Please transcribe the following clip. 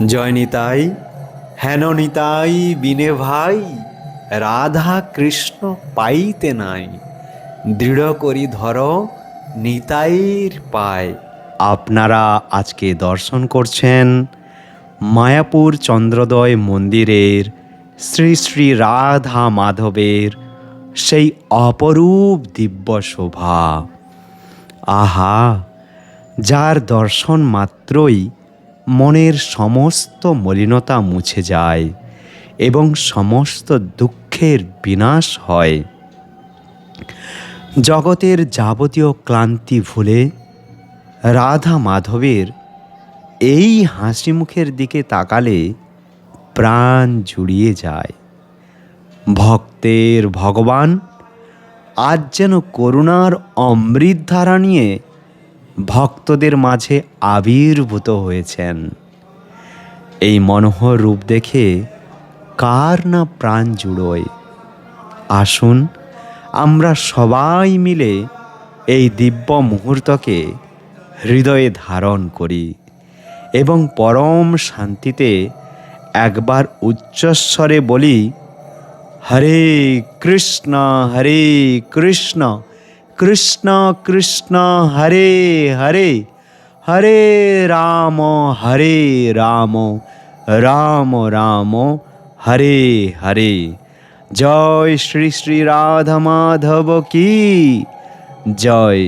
জয় নিতাই, হেন নিতাই বিনে ভাই, রাধা কৃষ্ণ পাইতে নাই, দৃঢ় করি ধর নিতাইর পায়। আপনারা আজকে দর্শন করছেন মায়াপুর চন্দ্রোদয় মন্দিরের শ্রী শ্রী রাধা মাধবের সেই অপরূপ দিব্য শোভা। আহা, যার দর্শন মাত্রই মনের সমস্ত মলিনতা মুছে যায় এবং সমস্ত দুঃখের বিনাশ হয়। জগতের যাবতীয় ক্লান্তি ভুলে রাধা মাধবের এই হাসি মুখের দিকে তাকালে প্রাণ জুড়িয়ে যায়। ভক্তের ভগবান আজ যেন করুণার অমৃতধারা নিয়ে ভক্তদের মাঝে আবির্ভূত হয়েছেন। এই মনোহর রূপ দেখে কার না প্রাণ জুড়োয়। আসুন আমরা সবাই মিলে এই দিব্য মুহূর্তকে হৃদয়ে ধারণ করি এবং পরম শান্তিতে একবার উচ্চস্বরে বলি, হরে কৃষ্ণ কৃষ্ণ কৃষ্ণ হরে হরে, হরে রাম রাম রাম হরে হরে। জয় শ্রী শ্রী রাধা মাধব কি জয়।